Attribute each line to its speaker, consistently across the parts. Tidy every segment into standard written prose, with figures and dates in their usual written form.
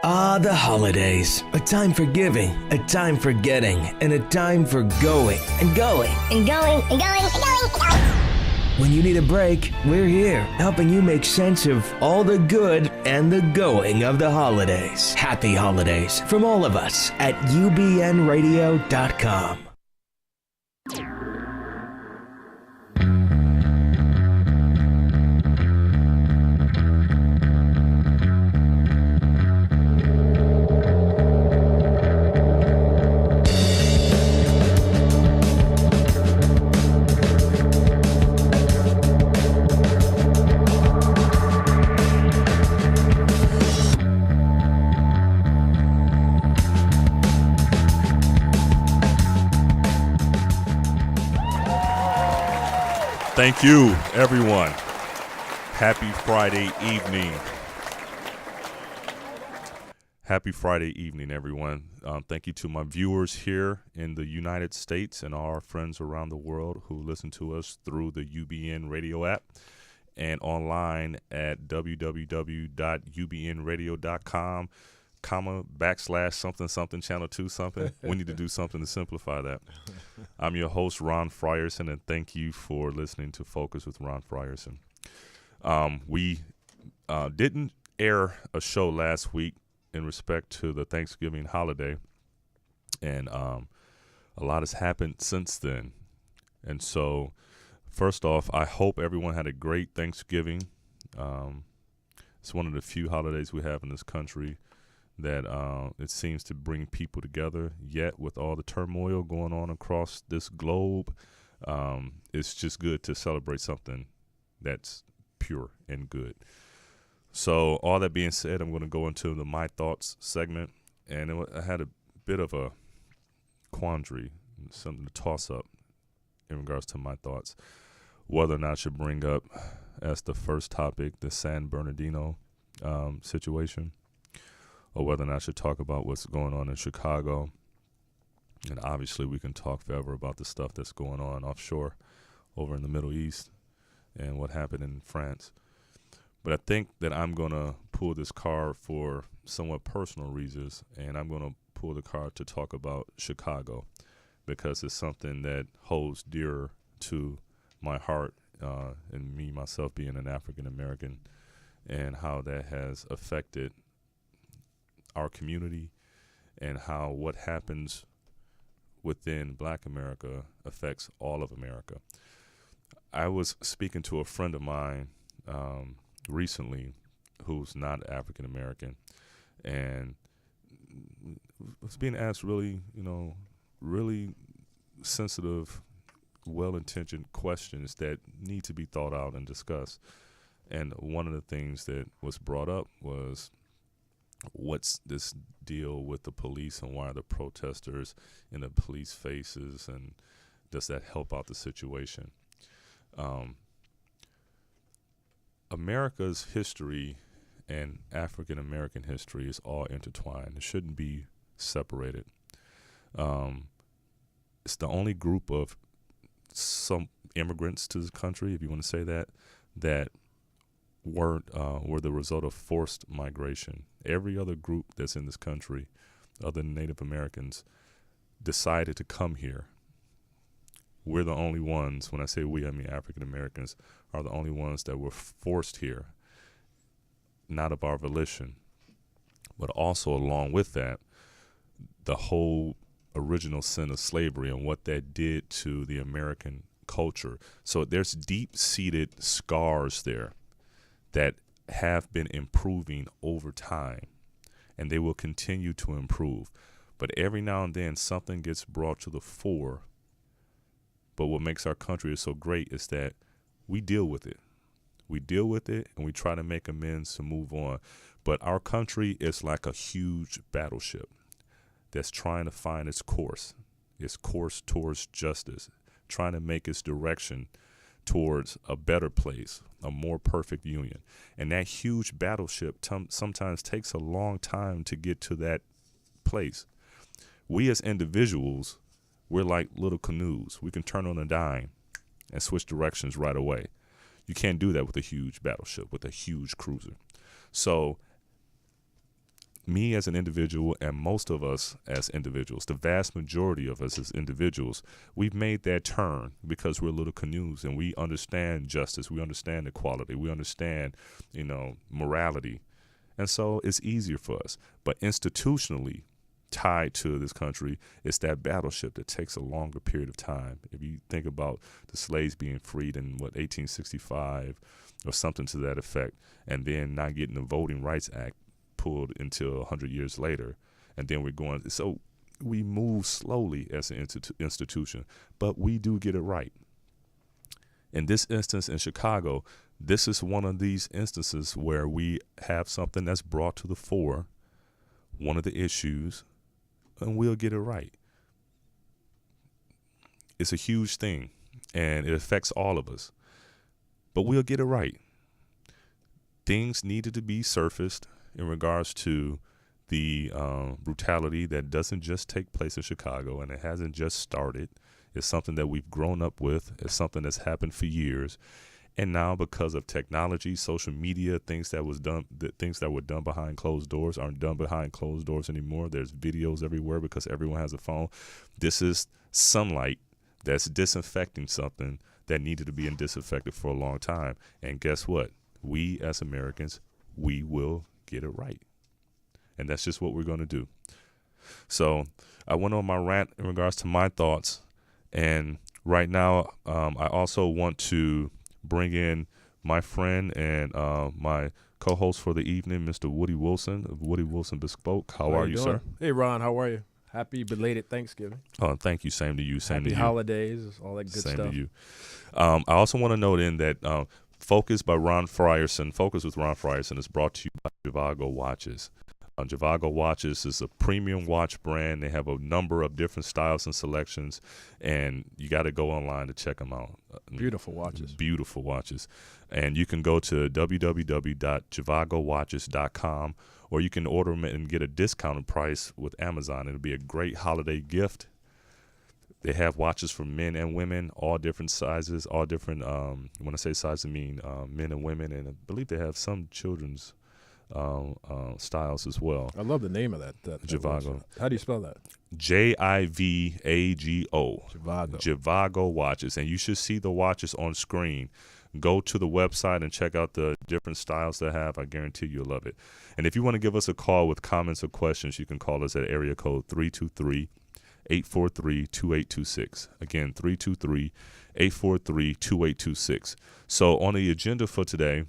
Speaker 1: Ah, the holidays. A time for giving, a time for getting, and a time for going and going
Speaker 2: and going and going and going and going.
Speaker 1: When you need a break, we're here, helping you make sense of all the good and the going of the holidays. Happy holidays from all of us at ubnradio.com.
Speaker 3: Thank you, everyone. Happy Friday evening. Happy Friday evening, everyone. Thank you to my viewers here in the United States and our friends around the world who listen to us through the UBN radio app and online at www.ubnradio.com. /something channel 2 something. We need to do something to simplify that. I'm your host, Ron Frierson, and thank you for listening to Focus with Ron Frierson. We didn't air a show last week in respect to the Thanksgiving holiday, and a lot has happened since then. And so, first off, I hope everyone had a great Thanksgiving. It's one of the few holidays we have in this country that it seems to bring people together, yet with all the turmoil going on across this globe, it's just good to celebrate something that's pure and good. So all that being said, I'm going to go into the My Thoughts segment, and I had a bit of a quandary, something to toss up in regards to my thoughts, whether or not I should bring up as the first topic the San Bernardino situation, or whether or not I should talk about what's going on in Chicago. And obviously we can talk forever about the stuff that's going on offshore over in the Middle East and what happened in France. But I think that I'm going to pull this card for somewhat personal reasons, and I'm going to pull the card to talk about Chicago because it's something that holds dear to my heart, and me, myself, being an African-American, and how that has affected our community and how what happens within Black America affects all of America. I was speaking to a friend of mine recently who's not African American, and was being asked really sensitive, well-intentioned questions that need to be thought out and discussed. And one of the things that was brought up was, what's this deal with the police and why are the protesters in the police faces, and does that help out the situation? America's history and African American history is all intertwined. It shouldn't be separated. It's the only group of some immigrants to this country, if you want to say that were the result of forced migration. Every other group that's in this country, other than Native Americans, decided to come here. We're the only ones, when I say we, I mean African Americans, are the only ones that were forced here, not of our volition. But also along with that, the whole original sin of slavery and what that did to the American culture. So there's deep-seated scars there that have been improving over time, and they will continue to improve. But every now and then something gets brought to the fore. But what makes our country so great is that we deal with it. We deal with it and we try to make amends to move on. But our country is like a huge battleship that's trying to find its course towards justice, trying to make its direction towards a better place, a more perfect union. And that huge battleship sometimes takes a long time to get to that place. We as individuals, we're like little canoes. We can turn on a dime and switch directions right away. You can't do that with a huge battleship, with a huge cruiser. So me as an individual and most of us as individuals, the vast majority of us as individuals, we've made that turn because we're little canoes and we understand justice, we understand equality, we understand, morality. And so it's easier for us. But institutionally tied to this country, it's that battleship that takes a longer period of time. If you think about the slaves being freed in 1865 or something to that effect, and then not getting the Voting Rights Act pulled until 100 years later, and then we're going. So we move slowly as an institution, but we do get it right. In this instance in Chicago, this is one of these instances where we have something that's brought to the fore, one of the issues, and we'll get it right. It's a huge thing, and it affects all of us, but we'll get it right. Things needed to be surfaced in regards to the brutality that doesn't just take place in Chicago, and it hasn't just started. It's something that we've grown up with. It's something that's happened for years. And now, because of technology, social media, things that were done behind closed doors aren't done behind closed doors anymore. There's videos everywhere because everyone has a phone. This is sunlight that's disinfecting something that needed to be disinfected for a long time. And guess what? We as Americans, we will get it right. And that's just what we're going to do. So I went on my rant in regards to my thoughts. And right now, I also want to bring in my friend and my co-host for the evening, Mr. Woody Wilson of Woody Wilson Bespoke. How are you, sir?
Speaker 4: Hey, Ron, how are you? Happy belated Thanksgiving.
Speaker 3: Oh, thank you. Same to you. Same to you.
Speaker 4: Happy holidays, all that good
Speaker 3: Same
Speaker 4: stuff.
Speaker 3: to you. I also want to note in that Focus by Ron Frierson, Focus with Ron Frierson is brought to you by Zhivago Watches. Zhivago Watches is a premium watch brand. They have a number of different styles and selections, and you got to go online to check them out.
Speaker 4: Beautiful watches.
Speaker 3: Beautiful watches. And you can go to www.zhivagowatches.com, or you can order them and get a discounted price with Amazon. It'll be a great holiday gift. They have watches for men and women, all different sizes, all different, when I say size, I mean men and women, and I believe they have some children's styles as well.
Speaker 4: I love the name of that
Speaker 3: Zhivago.
Speaker 4: How do you spell that?
Speaker 3: Jivago. Zhivago Watches. And you should see the watches on screen. Go to the website and check out the different styles they have. I guarantee you'll love it. And if you want to give us a call with comments or questions, you can call us at area code 323-843-2826. Again, 323-843-2826. So on the agenda for today,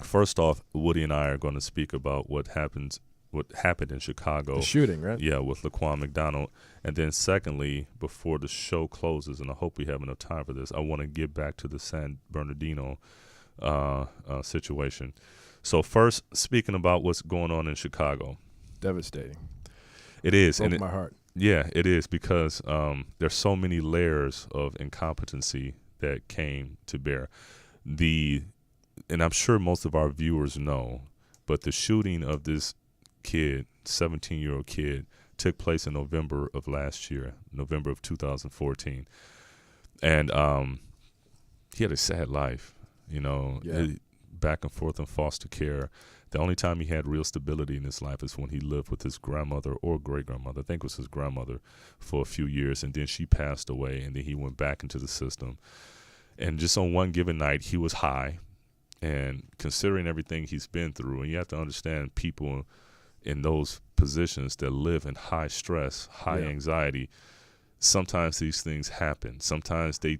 Speaker 3: first off, Woody and I are going to speak about what happened in Chicago.
Speaker 4: The shooting, right?
Speaker 3: Yeah, with Laquan McDonald. And then secondly, before the show closes, and I hope we have enough time for this, I want to get back to the San Bernardino situation. So first, speaking about what's going on in Chicago.
Speaker 4: Devastating.
Speaker 3: It is.
Speaker 4: Broke my heart.
Speaker 3: Yeah, it is, because there's so many layers of incompetency that came to bear. And I'm sure most of our viewers know, but the shooting of this kid, 17-year-old kid, took place in November of last year, November of 2014. And he had a sad life, back and forth in foster care. The only time he had real stability in his life is when he lived with his grandmother or great-grandmother. I think it was his grandmother for a few years, and then she passed away, and then he went back into the system. And just on one given night, he was high. And considering everything he's been through, and you have to understand people in those positions that live in high stress, high anxiety, sometimes these things happen. Sometimes they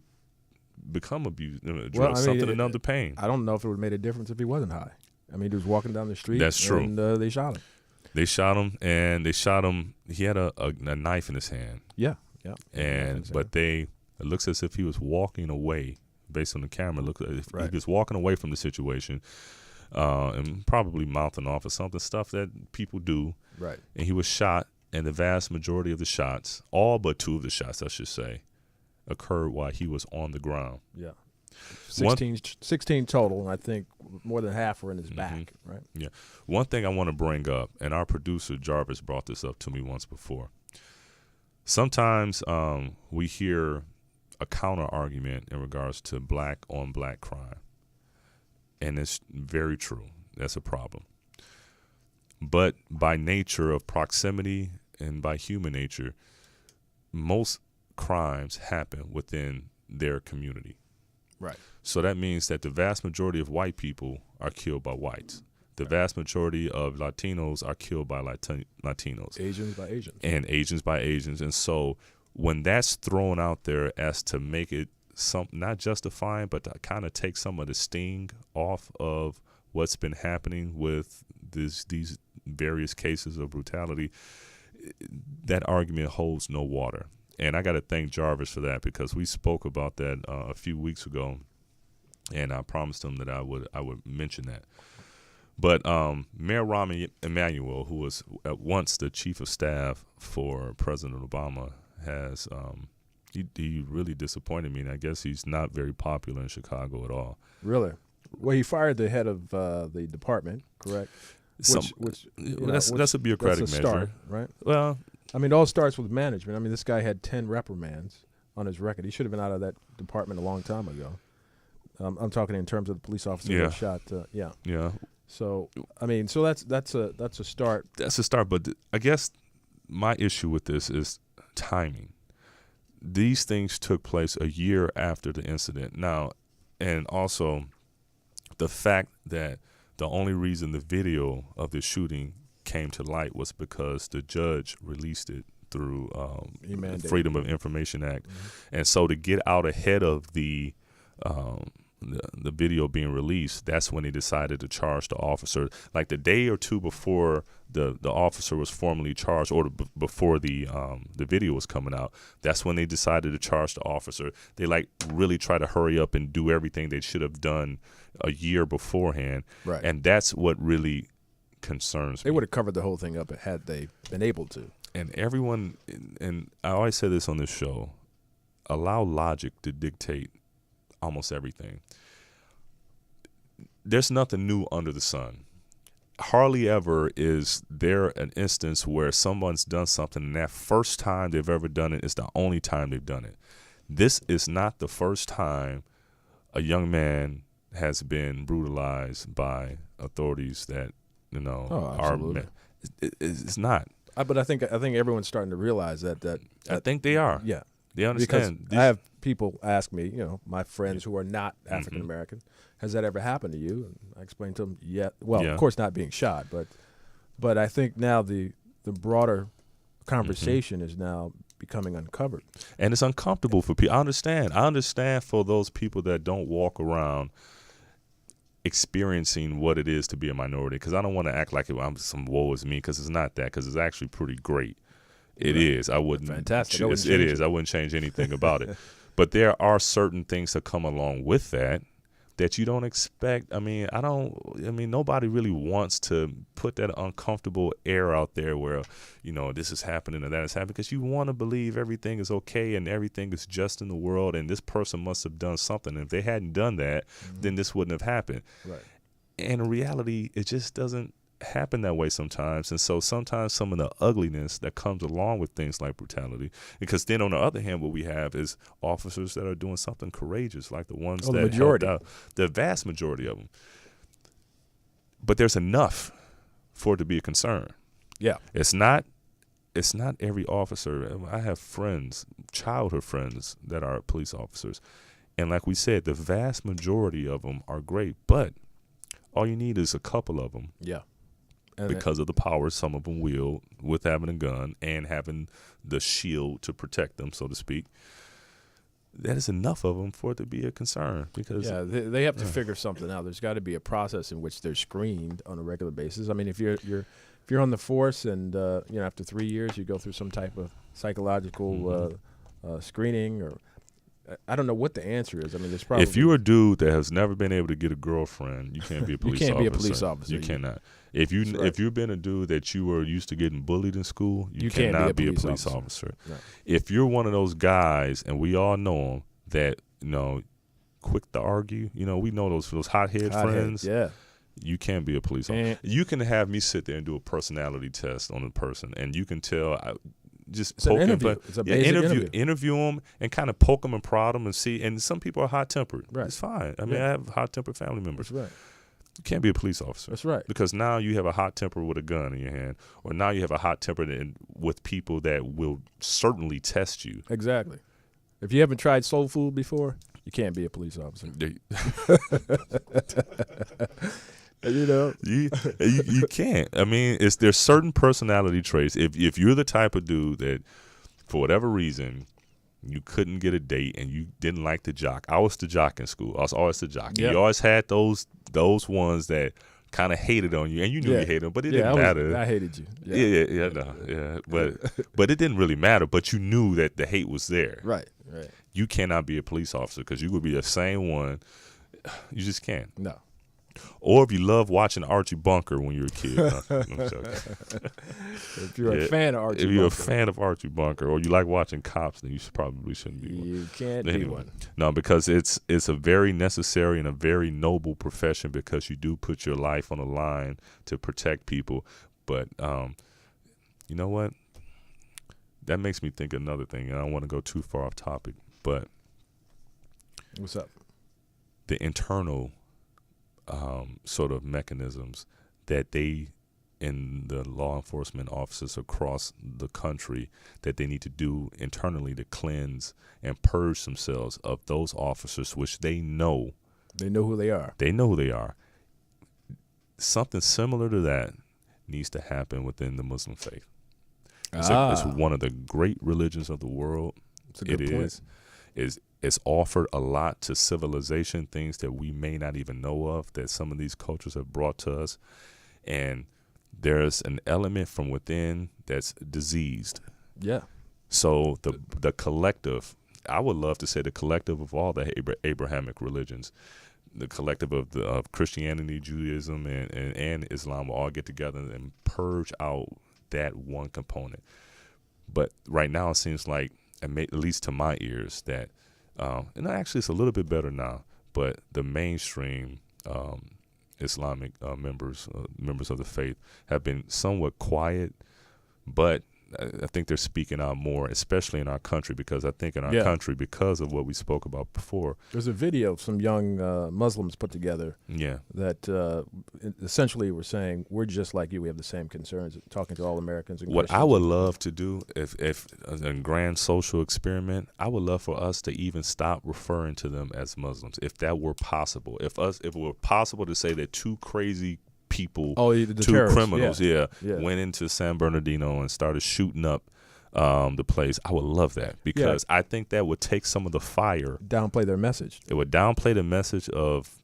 Speaker 3: become abused, something to numb the pain.
Speaker 4: I don't know if it would have made a difference if he wasn't high. I mean, he was walking down the street.
Speaker 3: That's true.
Speaker 4: And they shot him.
Speaker 3: They shot him. He had a knife in his hand.
Speaker 4: Yeah.
Speaker 3: But it looks as if he was walking away. Based on the camera, look, he was walking away from the situation, and probably mouthing off or something, stuff that people do.
Speaker 4: Right. And
Speaker 3: he was shot, and the vast majority of the shots, all but 2 of the shots, I should say, occurred while he was on the ground.
Speaker 4: Yeah. 16 total, and I think more than half were in his back, right?
Speaker 3: Yeah. One thing I want to bring up, and our producer Jarvis brought this up to me once before. Sometimes we hear a counter argument in regards to black on black crime. And it's very true. That's a problem. But by nature of proximity and by human nature, most crimes happen within their community.
Speaker 4: Right.
Speaker 3: So that means that the vast majority of white people are killed by whites. The vast majority of Latinos are killed by Latinos.
Speaker 4: Asians by Asians.
Speaker 3: And Asians by Asians. And so when that's thrown out there as to make it not justifying, but to kind of take some of the sting off of what's been happening with these various cases of brutality, that argument holds no water. And I got to thank Jarvis for that, because we spoke about that a few weeks ago, and I promised him that I would mention that. But Mayor Rahm Emanuel, who was at once the chief of staff for President Obama, has he really disappointed me, and I guess he's not very popular in Chicago at all.
Speaker 4: Really? Well, he fired the head of the department, correct? That's
Speaker 3: a bureaucratic
Speaker 4: measure, start, right?
Speaker 3: Well,
Speaker 4: I mean, it all starts with management. I mean, this guy had 10 reprimands on his record. He should have been out of that department a long time ago. I'm talking in terms of the police officer that shot. Yeah. So I mean, so that's a start.
Speaker 3: That's a start, but I guess my issue with this is timing. These things took place a year after the incident. Now, and also the fact that the only reason the video of the shooting came to light was because the judge released it through the Freedom of Information Act. Mm-hmm. And so to get out ahead of the video being released, that's when they decided to charge the officer. Like the day or two before the officer was formally charged, or before the video was coming out, that's when they decided to charge the officer. They really try to hurry up and do everything they should have done a year beforehand.
Speaker 4: Right.
Speaker 3: And that's what really concerns me.
Speaker 4: They would have covered the whole thing up had they been able to.
Speaker 3: And everyone, and I always say this on this show, allow logic to dictate almost everything. There's nothing new under the sun. Hardly ever is there an instance where someone's done something and that first time they've ever done it is the only time they've done it. This is not the first time a young man has been brutalized by authorities that, are. It's not.
Speaker 4: But I think everyone's starting to realize that
Speaker 3: I think they are.
Speaker 4: Yeah.
Speaker 3: They understand.
Speaker 4: Because I have people ask me, my friends who are not African American, has that ever happened to you? And I explained to them, of course not being shot, but I think now the broader conversation is now becoming uncovered.
Speaker 3: And it's uncomfortable for people. I understand for those people that don't walk around experiencing what it is to be a minority, because I don't want to act like I'm some woe is me, because it's not that, because it's actually pretty great. It is. I wouldn't.
Speaker 4: Fantastic.
Speaker 3: It is. I wouldn't change anything about it. But there are certain things that come along with that you don't expect. Nobody really wants to put that uncomfortable air out there where, this is happening or that is happening, because you want to believe everything is okay and everything is just in the world and this person must have done something. And if they hadn't done that, then this wouldn't have happened.
Speaker 4: Right.
Speaker 3: And in reality, it just doesn't happen that way sometimes. And so sometimes some of the ugliness that comes along with things like brutality, because then on the other hand, what we have is officers that are doing something courageous, like the ones that helped out, the vast majority of them. But there's enough for it to be a concern.
Speaker 4: Yeah.
Speaker 3: It's not every officer. I have friends, childhood friends, that are police officers, and like we said, the vast majority of them are great, but all you need is a couple of them.
Speaker 4: Yeah.
Speaker 3: Because of the power some of them wield with having a gun and having the shield to protect them, so to speak. That is enough of them for it to be a concern. Because
Speaker 4: they have to figure something out. There's got to be a process in which they're screened on a regular basis. I mean, if you're on the force and after 3 years you go through some type of psychological screening, or I don't know what the answer is. I mean, there's probably,
Speaker 3: if you're a dude that has never been able to get a girlfriend, you can't be a police officer.
Speaker 4: You can't be a police officer.
Speaker 3: You cannot. If you've been a dude that you were used to getting bullied in school, you cannot be a police officer.
Speaker 4: No.
Speaker 3: If you're one of those guys, and we all know them, that quick to argue, we know those hothead friends.
Speaker 4: Yeah.
Speaker 3: You can't be a police officer. You can have me sit there and do a personality test on a person, and you can tell. Just poke
Speaker 4: interview.
Speaker 3: him,
Speaker 4: It's a basic
Speaker 3: interview them and kind of poke them and prod them and see. And some people are hot tempered.
Speaker 4: Right.
Speaker 3: It's fine. I mean, I have hot tempered family members.
Speaker 4: That's right.
Speaker 3: You can't be a police officer.
Speaker 4: That's right.
Speaker 3: Because now you have a hot temper with a gun in your hand, or now you have a hot temper with people that will certainly test you.
Speaker 4: Exactly. If you haven't tried soul food before, you can't be a police officer. You know,
Speaker 3: you can't. I mean, there's certain personality traits. If you're the type of dude that, for whatever reason, you couldn't get a date and you didn't like the jock. I was the jock in school. I was always the jock.
Speaker 4: Yep.
Speaker 3: You always had those ones that kind of hated on you, and you knew you hated them, but it didn't matter.
Speaker 4: I hated you.
Speaker 3: Yeah. But it didn't really matter. But you knew that the hate was there.
Speaker 4: Right.
Speaker 3: You cannot be a police officer because you would be the same one. You just can't.
Speaker 4: No.
Speaker 3: Or if you love watching Archie Bunker when you were a kid. I'm joking.
Speaker 4: If you're a fan of Archie Bunker.
Speaker 3: If you're a fan of Archie Bunker, or you like watching Cops, then you probably shouldn't be one.
Speaker 4: You can't be one.
Speaker 3: No, because it's a very necessary and a very noble profession, because you do put your life on the line to protect people. But you know what? That makes me think another thing, and I don't want to go too far off topic, but
Speaker 4: what's up?
Speaker 3: The internal sort of mechanisms that they, in the law enforcement officers across the country, that they need to do internally to cleanse and purge themselves of those officers, which they know
Speaker 4: who they are.
Speaker 3: They know who they are. Something similar to that needs to happen within the Muslim faith. It's one of the great religions of the world.
Speaker 4: It's a good point.
Speaker 3: It's offered a lot to civilization, things that we may not even know of, that some of these cultures have brought to us. And there's an element from within that's diseased.
Speaker 4: Yeah.
Speaker 3: So the collective, I would love to say the collective of all the Abrahamic religions, the collective of Christianity, Judaism, and Islam will all get together and purge out that one component. But right now it seems like, at least to my ears, that and actually it's a little bit better now, but the mainstream Islamic members of the faith have been somewhat quiet, but I think they're speaking out more, especially in our country, because I think in our country, because of what we spoke about before. There's
Speaker 4: a video some young Muslims put together that essentially were saying, we're just like you, we have the same concerns, talking to all Americans and
Speaker 3: what
Speaker 4: Christians.
Speaker 3: I would love to do, if a grand social experiment, I would love for us to even stop referring to them as Muslims, if that were possible. If it were possible to say that two crazy people, two criminals, went into San Bernardino and started shooting up the place, I would love that, because I think that would take some of the fire.
Speaker 4: Downplay their message.
Speaker 3: It would downplay the message of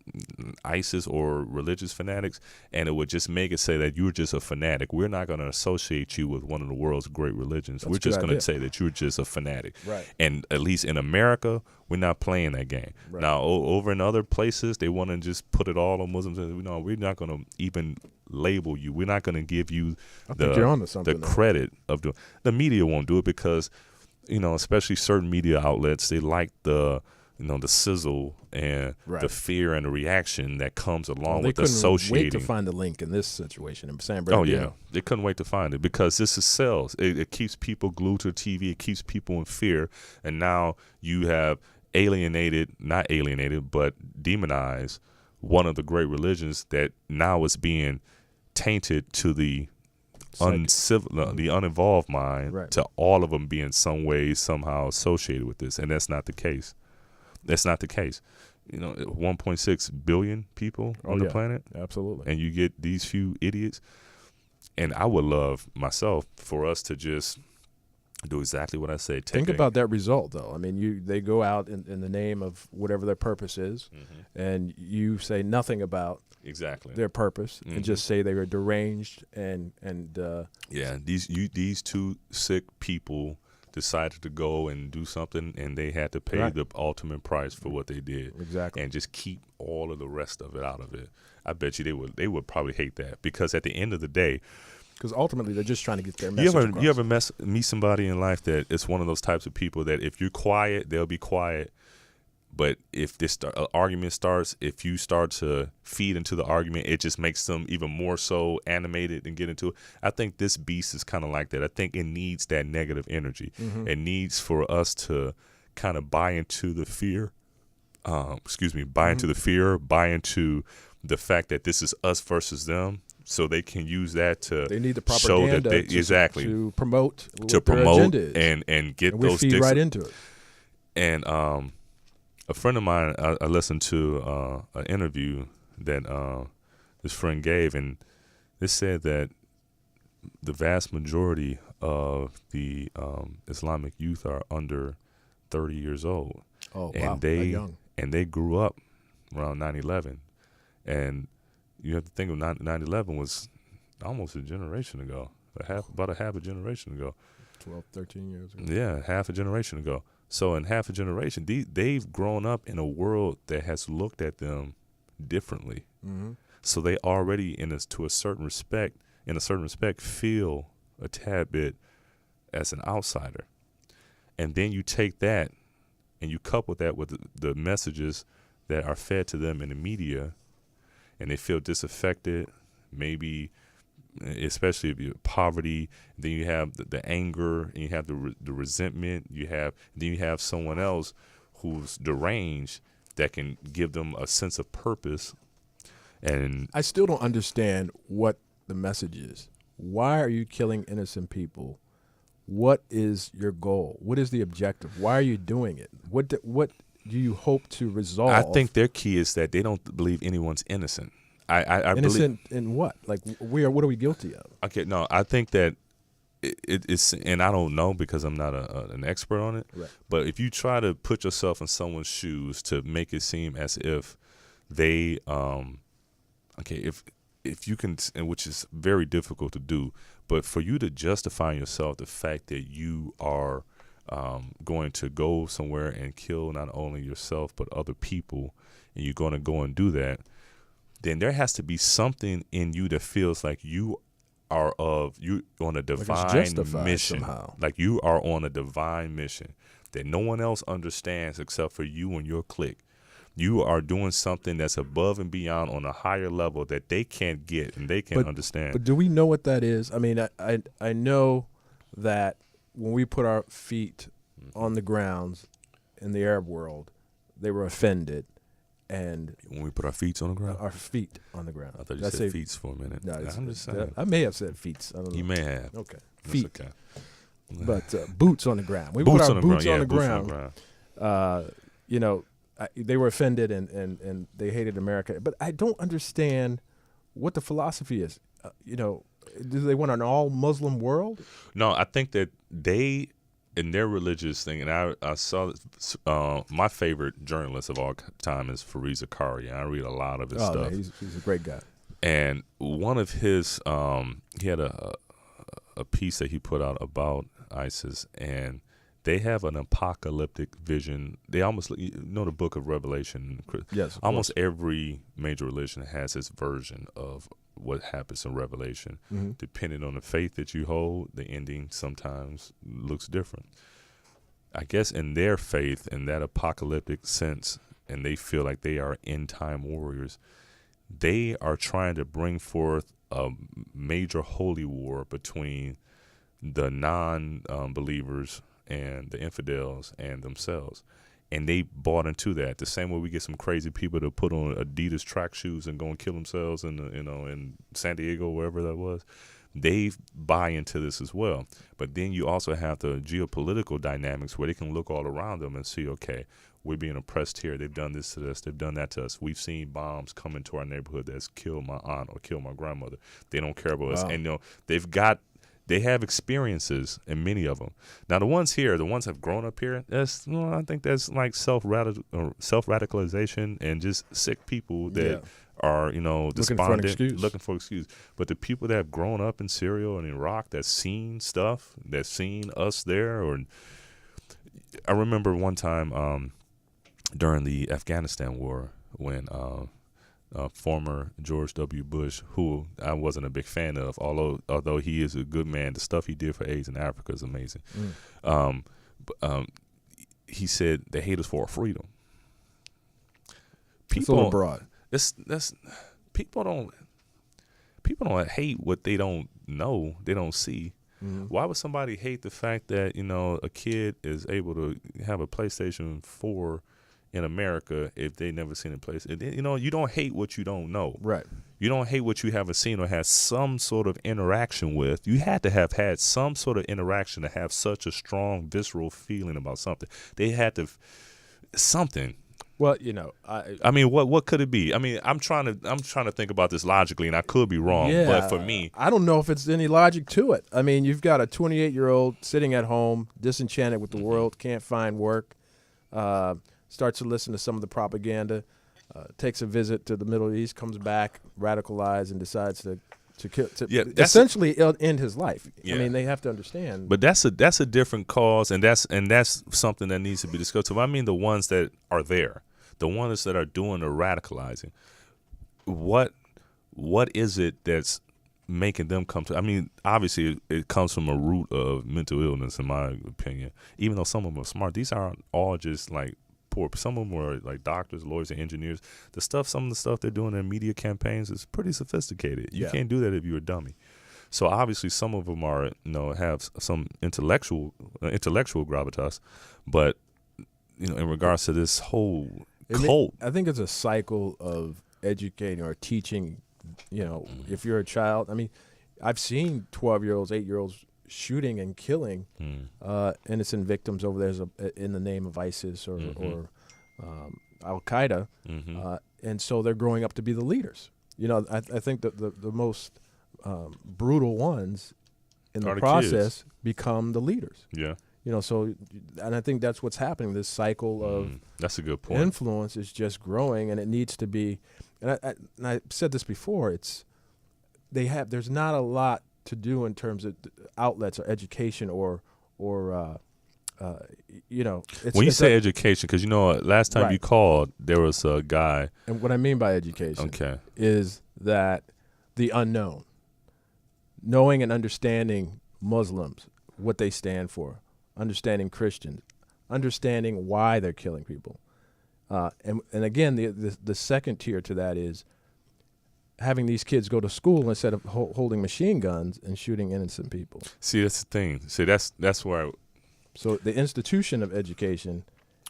Speaker 3: ISIS or religious fanatics, and it would just make it say that you're just a fanatic. We're not going to associate you with one of the world's great religions. We're just going to say that you're just a fanatic.
Speaker 4: Right.
Speaker 3: And at least in America, we're not playing that game. Right. Now, over in other places, they want to just put it all on Muslims. No, we're not going to even label you. We're not going to give you the credit of doing. The media won't do it because, especially certain media outlets, they like the sizzle and the fear and the reaction that comes along with associating.
Speaker 4: They couldn't wait to find the link in this situation in San Bernardino.
Speaker 3: Oh, yeah. They couldn't wait to find it because this is sales. It keeps people glued to the TV. It keeps people in fear. And now you have not alienated, but demonized one of the great religions that now is being tainted to the the uninvolved mind, to all of them being some way, somehow associated with this. And that's not the case. That's not the case. 1.6 billion people on the planet.
Speaker 4: Absolutely.
Speaker 3: And you get these few idiots. And I would love, myself, for us to just do exactly what I say.
Speaker 4: Think about that result, though. I mean, they go out in the name of whatever their purpose is, and you say nothing about their purpose, and just say they were deranged and
Speaker 3: these two sick people decided to go and do something, and they had to pay the ultimate price for what they did.
Speaker 4: Exactly.
Speaker 3: And just keep all of the rest of it out of it. I bet you they would probably hate that, because at the end of the day,
Speaker 4: because ultimately they're just trying to get their message across.
Speaker 3: You ever meet somebody in life that it's one of those types of people that if you're quiet, they'll be quiet. But if this argument starts, if you start to feed into the argument, it just makes them even more so animated and get into it. I think this beast is kind of like that. I think it needs that negative energy. It needs for us to kind of buy into the fear. Buy into the fear, buy into the fact that this is us versus them, so they can use that to
Speaker 4: They need the
Speaker 3: show that
Speaker 4: propaganda to promote what their agenda is.
Speaker 3: and get
Speaker 4: and we
Speaker 3: those
Speaker 4: feed right into it.
Speaker 3: And a friend of mine, I listened to an interview that this friend gave, and it said that the vast majority of the Islamic youth are under 30 years old.
Speaker 4: Oh,
Speaker 3: and
Speaker 4: wow,
Speaker 3: they
Speaker 4: that young.
Speaker 3: and they grew up around 9/11, and you have to think of 9/11 was almost a generation ago, about a half a generation ago.
Speaker 4: 12, 13 years ago.
Speaker 3: Yeah, half a generation ago. So in half a generation, they've grown up in a world that has looked at them differently.
Speaker 4: Mm-hmm.
Speaker 3: So they already, in a certain respect, feel a tad bit as an outsider. And then you take that and you couple that with the messages that are fed to them in the media, and they feel disaffected, maybe especially if you poverty. Then you have the anger, and you have the resentment. Then you have someone else who's deranged that can give them a sense of purpose. And
Speaker 4: I still don't understand what the message is. Why are you killing innocent people? What is your goal? What is the objective? Why are you doing it? What do you hope to resolve?
Speaker 3: I think their key is that they don't believe anyone's innocent. I
Speaker 4: innocent
Speaker 3: believe,
Speaker 4: in what? Like, what are we guilty of?
Speaker 3: Okay, no, I think that it's, and I don't know because I'm not an expert on it.
Speaker 4: Right.
Speaker 3: But if you try to put yourself in someone's shoes to make it seem as if they, if you can, and which is very difficult to do, but for you to justify yourself the fact that you are going to go somewhere and kill not only yourself but other people, and you're going to go and do that, then there has to be something in you that feels like you are on a divine mission.
Speaker 4: Somehow.
Speaker 3: Like you are on a divine mission that no one else understands except for you and your clique. You are doing something that's above and beyond on a higher level that they can't get and they can't understand.
Speaker 4: But do we know what that is? I mean, I know that when we put our feet on the grounds in the Arab world, they were offended. And
Speaker 3: when we put our feet on the ground?
Speaker 4: Our feet on the ground.
Speaker 3: I thought you said feet for a minute.
Speaker 4: No,
Speaker 3: I'm just saying.
Speaker 4: I may have said feet. I don't know.
Speaker 3: You may have.
Speaker 4: Okay.
Speaker 3: That's
Speaker 4: Feet.
Speaker 3: okay.
Speaker 4: But boots on the ground. We
Speaker 3: boots
Speaker 4: put
Speaker 3: on
Speaker 4: our
Speaker 3: the
Speaker 4: boots
Speaker 3: ground.
Speaker 4: on the
Speaker 3: Boots
Speaker 4: ground.
Speaker 3: on the ground.
Speaker 4: They were offended and they hated America. But I don't understand what the philosophy is. Do they want an all-Muslim world?
Speaker 3: No, I think that they, in their religious thing, and I saw my favorite journalist of all time is Fareed Zakaria. I read a lot of his stuff.
Speaker 4: Man, he's a great guy.
Speaker 3: And one of his, he had a piece that he put out about ISIS, and they have an apocalyptic vision. They almost, the book of Revelation.
Speaker 4: Yes,
Speaker 3: almost every major religion has its version of what happens in Revelation.
Speaker 4: Mm-hmm.
Speaker 3: Depending on the faith that you hold, the ending sometimes looks different. I guess in their faith, in that apocalyptic sense, and they feel like they are end-time warriors, they are trying to bring forth a major holy war between the non-believers and the infidels and themselves. And they bought into that. The same way we get some crazy people to put on Adidas track shoes and go and kill themselves in San Diego, wherever that was. They buy into this as well. But then you also have the geopolitical dynamics where they can look all around them and see, okay, we're being oppressed here. They've done this to us. They've done that to us. We've seen bombs come into our neighborhood that's killed my aunt or killed my grandmother. They don't care about us. And they have experiences, and many of them. Now, the ones here, the ones that have grown up here, I think that's like self-radicalization and just sick people that are, despondent, looking for an excuse. But the people that have grown up in Syria and Iraq, that's seen stuff, that's seen us there, I remember one time during the Afghanistan war when former George W. Bush, who I wasn't a big fan of, although he is a good man, the stuff he did for AIDS in Africa is amazing. He said they hate us for our freedom.
Speaker 4: It's a little broad.
Speaker 3: People don't hate what they don't know, they don't see. Mm-hmm. Why would somebody hate the fact that a kid is able to have a PlayStation 4 in America if they never seen a place. You know, you don't hate what you don't know.
Speaker 4: Right.
Speaker 3: You don't hate what you haven't seen or had some sort of interaction with. You had to have had some sort of interaction to have such a strong visceral feeling about something. They had to something.
Speaker 4: Well, you know,
Speaker 3: I mean, what could it be? I mean, I'm trying to think about this logically, and I could be wrong.
Speaker 4: yeah,
Speaker 3: But for me,
Speaker 4: I don't know if it's any logic to it. I mean, you've got a 28-year-old sitting at home, disenchanted with the world, can't find work, starts to listen to some of the propaganda, takes a visit to the Middle East, comes back, radicalized, and decides to kill, essentially end his life.
Speaker 3: Yeah.
Speaker 4: I mean, they have to understand.
Speaker 3: But that's a different cause, and that's something that needs to be discussed. So I mean, the ones that are there, the ones that are doing the radicalizing, what is it that's making them come to? I mean, obviously it comes from a root of mental illness, in my opinion. Even though some of them are smart, these aren't all just like poor. Some of them are like doctors, lawyers, and engineers. Some of the stuff they're doing in media campaigns is pretty sophisticated. You can't do that if you're a dummy. So obviously some of them are, have some intellectual gravitas, but in regards to this whole cult,
Speaker 4: I think it's a cycle of educating or teaching. If you're a child, I mean, I've seen 12-year-olds, 8-year-olds shooting and killing innocent victims over there in the name of ISIS or Al Qaeda, and so they're growing up to be the leaders. I think that the most brutal ones in the process become the leaders.
Speaker 3: Yeah.
Speaker 4: And I think that's what's happening. This cycle of
Speaker 3: that's a good point.
Speaker 4: Influence is just growing, and it needs to be. And I said this before. There's not a lot to do in terms of outlets or education or
Speaker 3: when you say education, because last time you called, there was a guy.
Speaker 4: And what I mean by education is that the unknown, knowing and understanding Muslims, what they stand for, understanding Christians, understanding why they're killing people. And again, the second tier to that is having these kids go to school instead of holding machine guns and shooting innocent people.
Speaker 3: See, that's the thing. See, that's where.
Speaker 4: So the institution of education.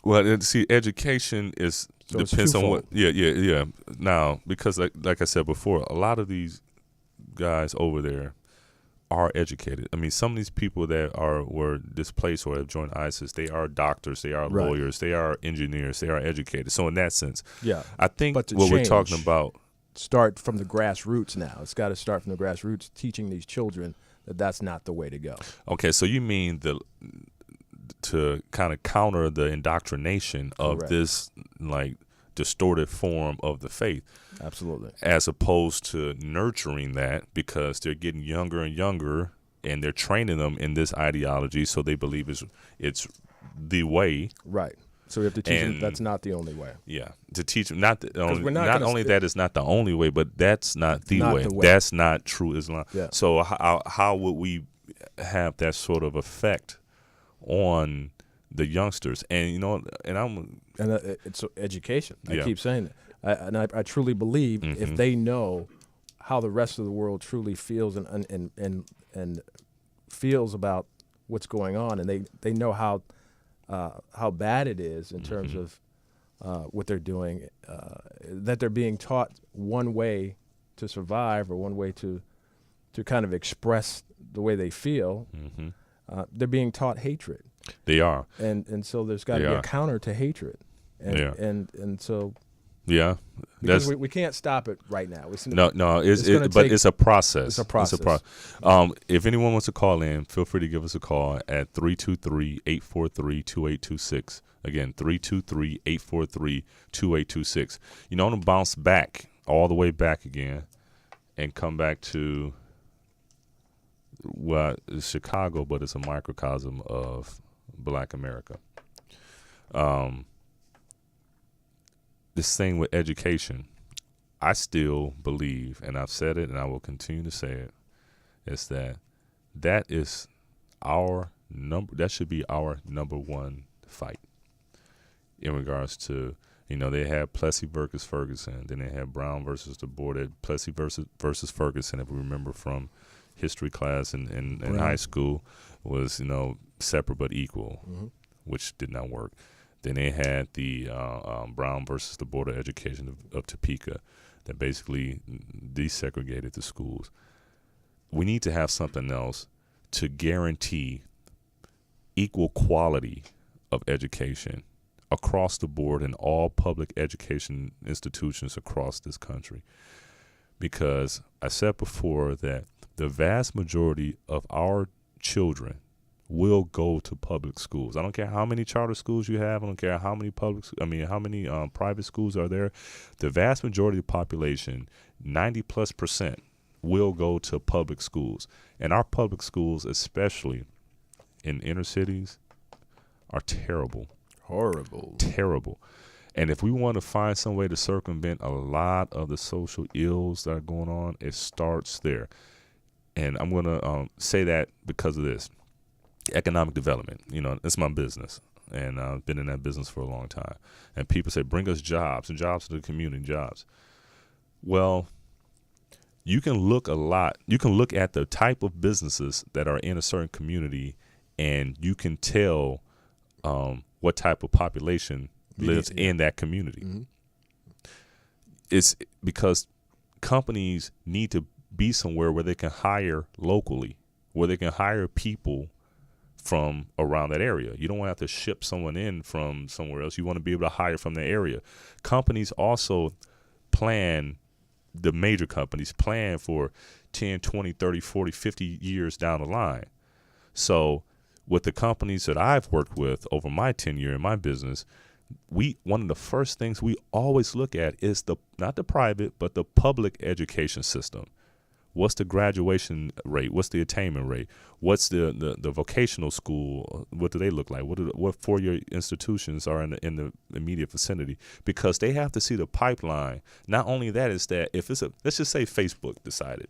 Speaker 3: Well, education depends on what. Yeah. Now, because like I said before, a lot of these guys over there are educated. I mean, some of these people that were displaced or have joined ISIS, they are doctors, they are lawyers, they are engineers, they are educated. So in that sense, I think what we're talking about
Speaker 4: start from the grassroots now. It's got to start from the grassroots, teaching these children that that's not the way to go.
Speaker 3: Okay, so you mean to kind of counter the indoctrination of this distorted form of the faith.
Speaker 4: Absolutely.
Speaker 3: As opposed to nurturing that, because they're getting younger and younger and they're training them in this ideology so they believe it's the way.
Speaker 4: Right. So we have to teach them that's not the only way.
Speaker 3: Yeah. To teach them not only that it's not the only way, but that's not the way. That's not true Islam. Yeah. So how would we have that sort of effect on the youngsters? And
Speaker 4: it's education. I keep saying that, I truly believe if they know how the rest of the world truly feels and feels about what's going on, and they know how bad it is in terms of what they're doing, that they're being taught one way to survive or one way to kind of express the way they feel. They're being taught hatred.
Speaker 3: They are,
Speaker 4: and so there's got to be a counter to hatred, and so because we can't stop it right now. It's
Speaker 3: a process. It's a process. If anyone wants to call in, feel free to give us a call at 323-843-2826. Again, 323-843-2826. I'm going to bounce back all the way back again and come back to it's Chicago, but it's a microcosm of Black America. This thing with education, I still believe, and I've said it and I will continue to say it, is that is that should be our number one fight in regards to, they had Plessy versus Ferguson, then they had Brown versus the board. Plessy versus Ferguson, if we remember from history class in high school, was, separate but equal, which did not work. Then they had the Brown versus the Board of Education of Topeka that basically desegregated the schools. We need to have something else to guarantee equal quality of education across the board in all public education institutions across this country. Because I said before that the vast majority of our children will go to public schools. I don't care how many charter schools you have. I don't care how many private schools are there. The vast majority of the population, 90+%, will go to public schools. And our public schools, especially in inner cities, are terrible.
Speaker 4: Horrible.
Speaker 3: Terrible. And if we want to find some way to circumvent a lot of the social ills that are going on, it starts there. And I'm going to say that because of this. Economic development, it's my business. And I've been in that business for a long time. And people say, bring us jobs and jobs to the community, jobs. Well, you can look at the type of businesses that are in a certain community, and you can tell what type of population lives in that community. Mm-hmm. It's because companies need to be somewhere where they can hire locally, where they can hire people from around that area. You don't want to have to ship someone in from somewhere else. You want to be able to hire from the area. Companies also the major companies plan for 10, 20, 30, 40, 50 years down the line. So with the companies that I've worked with over my tenure in my business, one of the first things we always look at is not the private, but the public education system. What's the graduation rate? What's the attainment rate? What's the vocational school? What do they look like? What four-year institutions are in the immediate vicinity? Because they have to see the pipeline. Not only that is that if let's just say Facebook decided,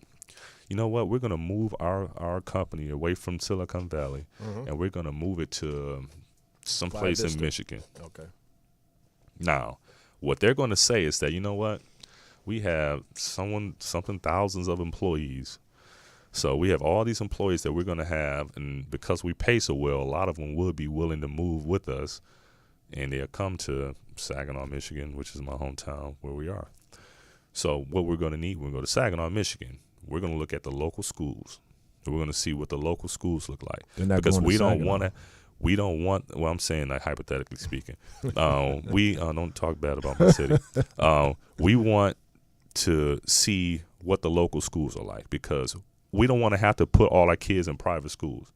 Speaker 3: you know what, we're going to move our company away from Silicon Valley, and we're going to move it to someplace in Michigan.
Speaker 4: Okay.
Speaker 3: Now, what they're going to say is that, you know what, we have thousands of employees. So we have all these employees that we're going to have, and because we pay so well, a lot of them will be willing to move with us, and they'll come to Saginaw, Michigan, which is my hometown where we are. So what we're going to need, we're going to go to Saginaw, Michigan. We're going to look at the local schools. We're going to see what the local schools look like. Because we don't want to. Well, I'm saying, like, hypothetically speaking, we don't talk bad about my city. We want to see what the local schools are like, because we don't want to have to put all our kids in private schools.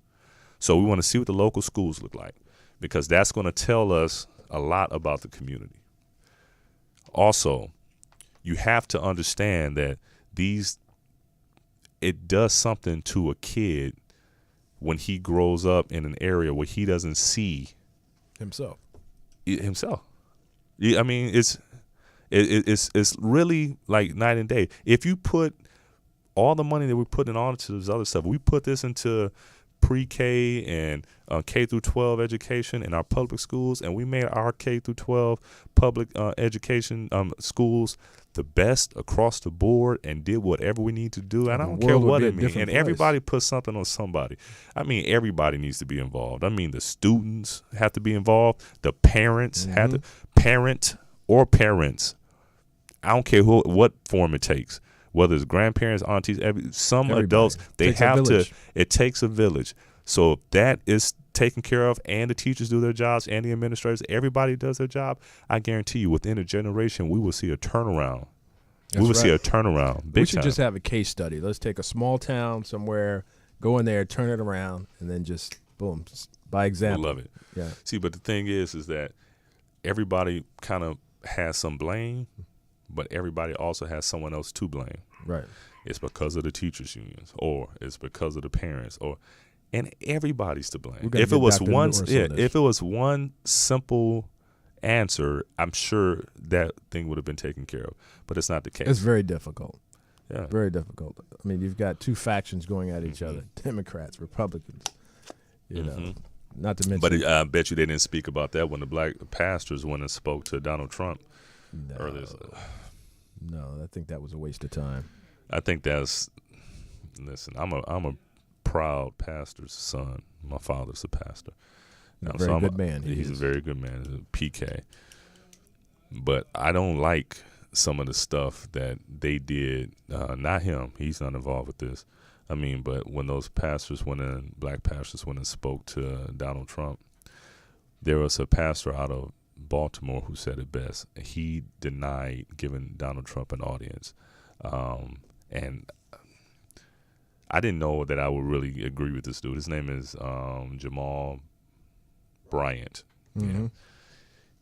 Speaker 3: So we want to see what the local schools look like, because that's going to tell us a lot about the community. Also, you have to understand that it does something to a kid when he grows up in an area where he doesn't see
Speaker 4: himself.
Speaker 3: I mean, it's really like night and day. If you put all the money that we're putting on to this other stuff, we put this into pre-K and K through 12 education in our public schools, and we made our K through 12 public education schools the best across the board, and did whatever we need to do. And I don't care what it means. And everybody put something on somebody. I mean, everybody needs to be involved. I mean, the students have to be involved. The parents have to parents. I don't care what form it takes, whether it's grandparents, aunties, adults, they have to. It takes a village. So if that is taken care of, and the teachers do their jobs, and the administrators, everybody does their job, I guarantee you within a generation we will see a turnaround. See a turnaround.
Speaker 4: We should just have a case study. Let's take a small town somewhere, go in there, turn it around, and then just boom, just by example.
Speaker 3: I love it.
Speaker 4: Yeah.
Speaker 3: See, but the thing is that everybody kind of has some blame, but everybody also has someone else to blame.
Speaker 4: Right.
Speaker 3: It's because of the teachers unions, or it's because of the parents, and everybody's to blame. If it was one simple answer, I'm sure that thing would have been taken care of. But it's not the case.
Speaker 4: It's very difficult.
Speaker 3: Yeah.
Speaker 4: Very difficult. I mean, you've got two factions going at each other: Democrats, Republicans. You know, not to mention.
Speaker 3: But I bet you they didn't speak about that when the black pastors went and spoke to Donald Trump.
Speaker 4: No, I think that was a waste of time.
Speaker 3: I think listen, I'm a proud pastor's son. My father's a pastor.
Speaker 4: A very good man.
Speaker 3: He's a very good man. He's a PK. But I don't like some of the stuff that they did. Not him. He's not involved with this. I mean, but when those pastors went in, black pastors went and spoke to Donald Trump, there was a pastor out of Baltimore who said it best. He denied giving Donald Trump an audience. And I didn't know that I would really agree with this dude. His name is Jamal Bryant.
Speaker 4: Mm-hmm.
Speaker 3: Yeah.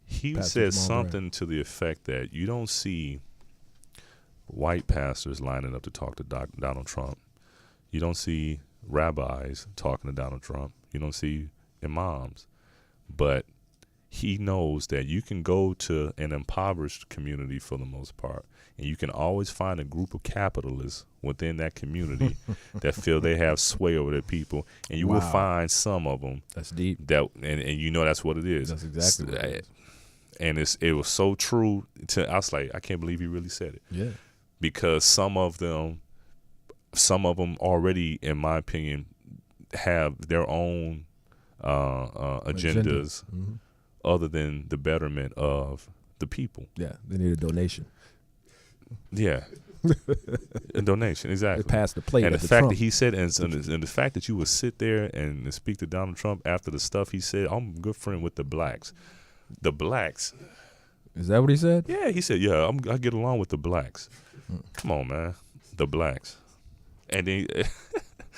Speaker 3: He
Speaker 4: Pastor
Speaker 3: said
Speaker 4: Jamal
Speaker 3: something
Speaker 4: Bryant.
Speaker 3: to the effect that you don't see white pastors lining up to talk to Donald Trump. You don't see rabbis talking to Donald Trump. You don't see imams. But he knows that you can go to an impoverished community for the most part, and you can always find a group of capitalists within that community that feel they have sway over their people, and you will find some of them.
Speaker 4: That's deep.
Speaker 3: That and you know that's what it is.
Speaker 4: That's exactly what it is.
Speaker 3: And it was so true. I was like, I can't believe he really said it.
Speaker 4: Yeah.
Speaker 3: Because some of them already, in my opinion, have their own agendas
Speaker 4: Mm-hmm.
Speaker 3: other than the betterment of the people.
Speaker 4: Yeah, they need a donation.
Speaker 3: Yeah, a donation, exactly.
Speaker 4: They passed the plate.
Speaker 3: And
Speaker 4: at
Speaker 3: the fact
Speaker 4: Trump.
Speaker 3: that he said, and the fact that you would sit there and speak to Donald Trump after the stuff he said, I'm a good friend with the blacks. The blacks.
Speaker 4: Is that what he said?
Speaker 3: Yeah, he said, yeah, I get along with the blacks. Come on, man. The blacks. And then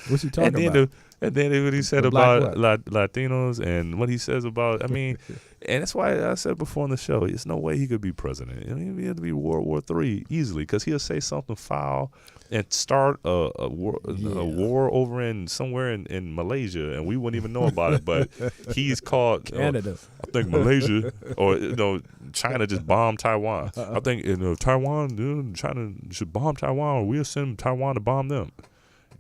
Speaker 4: What's he talking about?
Speaker 3: And then what he said
Speaker 4: The black
Speaker 3: about Latinos and what he says about, I mean, and that's why I said before on the show, there's no way he could be president. I mean, he had to be World War III easily because he'll say something foul and start a war over in somewhere in Malaysia, and we wouldn't even know about it. But he's called
Speaker 4: Canada.
Speaker 3: I think Malaysia or China just bombed Taiwan. I think Taiwan, China should bomb Taiwan, or we'll send Taiwan to bomb them.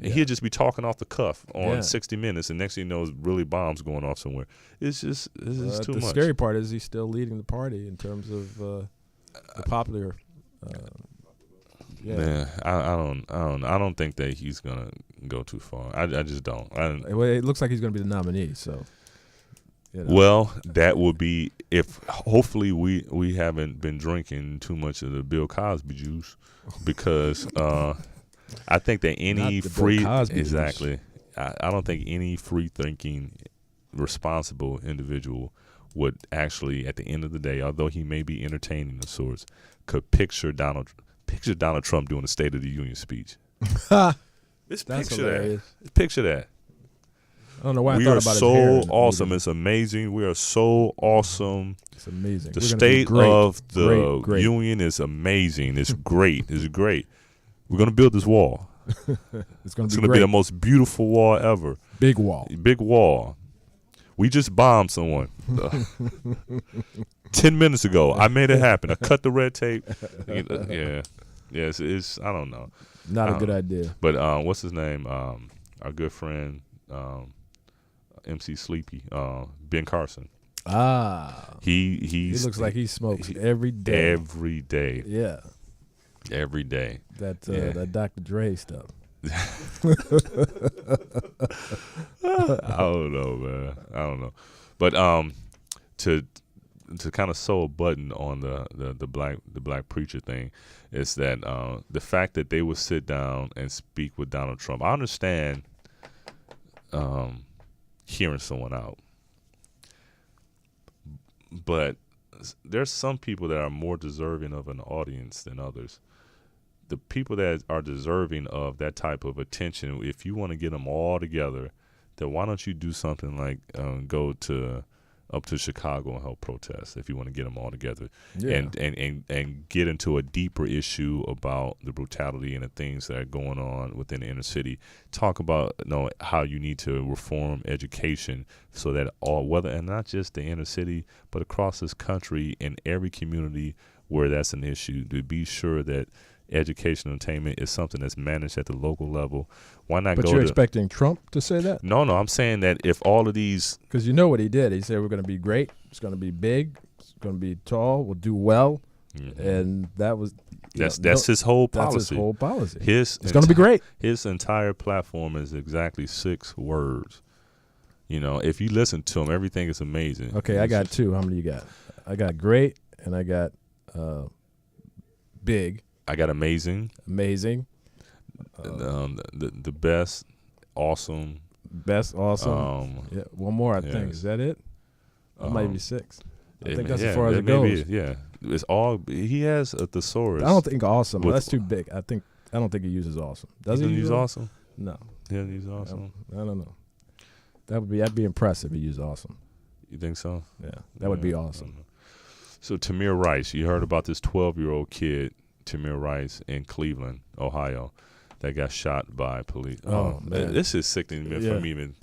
Speaker 3: And he'll just be talking off the cuff on 60 Minutes, and next thing you know, really bombs going off somewhere. It's just too much.
Speaker 4: The scary part is he's still leading the party in terms of the popular.
Speaker 3: Man, I don't think that he's gonna go too far. I just don't.
Speaker 4: It looks like he's going to be the nominee. So.
Speaker 3: Well, that would be if. Hopefully, we haven't been drinking too much of the Bill Cosby juice, because. I think that any free exactly. I don't think any free-thinking, responsible individual would actually, at the end of the day, although he may be entertaining of sorts, could picture Donald Trump doing a State of the Union speech. Just picture that. Picture that.
Speaker 4: I don't know why
Speaker 3: we
Speaker 4: I
Speaker 3: are
Speaker 4: thought about
Speaker 3: so
Speaker 4: his hair
Speaker 3: awesome. It's amazing. We are so awesome.
Speaker 4: It's amazing.
Speaker 3: The state of the union is amazing. It's great. It's great. We're going to build this wall.
Speaker 4: It's going
Speaker 3: to be the most beautiful wall ever.
Speaker 4: Big wall.
Speaker 3: Big wall. We just bombed someone 10 minutes ago. I made it happen. I cut the red tape. Yeah. It's I don't know.
Speaker 4: Not a good idea.
Speaker 3: But what's his name? Our good friend, MC Sleepy, Ben Carson. He
Speaker 4: looks like he smokes every day.
Speaker 3: Every day.
Speaker 4: Yeah.
Speaker 3: Every day.
Speaker 4: That Dr. Dre stuff.
Speaker 3: I don't know, man. I don't know. But to kind of sew a button on the black preacher thing is that the fact that they would sit down and speak with Donald Trump. I understand hearing someone out, but there's some people that are more deserving of an audience than others. The people that are deserving of that type of attention, if you want to get them all together, then why don't you do something like go up to Chicago and help protest if you want to get them all together, and get into a deeper issue about the brutality and the things that are going on within the inner city. Talk about how you need to reform education so that whether and not just the inner city, but across this country in every community where that's an issue, to be sure that education and entertainment is something that's managed at the local level. Why not
Speaker 4: But you're expecting Trump to say that?
Speaker 3: No, I'm saying that if all of these...
Speaker 4: Because you know what he did. He said we're going to be great. It's going to be big. It's going to be tall. We'll do well. Mm-hmm. And that was...
Speaker 3: That's his whole policy.
Speaker 4: That's his whole policy.
Speaker 3: It's
Speaker 4: going to be great.
Speaker 3: His entire platform is exactly 6 words. You know, if you listen to him, everything is amazing.
Speaker 4: Okay, I got two. How many you got? I got great, and I got big.
Speaker 3: I got amazing.
Speaker 4: Amazing.
Speaker 3: The best, awesome.
Speaker 4: Best, awesome. Yeah, one more, I think. Is that it? That might be 6. I think that's as far as it goes.
Speaker 3: It's all. He has a thesaurus.
Speaker 4: I don't think awesome. That's too big. I don't think he uses awesome. Does he
Speaker 3: use awesome?
Speaker 4: No.
Speaker 3: He doesn't use awesome.
Speaker 4: I don't know. That'd be impressive if he used awesome.
Speaker 3: You think so?
Speaker 4: Yeah, that would be awesome.
Speaker 3: So Tamir Rice, you heard about this 12-year-old kid, Tamir Rice, in Cleveland, Ohio, that got shot by police.
Speaker 4: Oh man,
Speaker 3: this is sickening for me even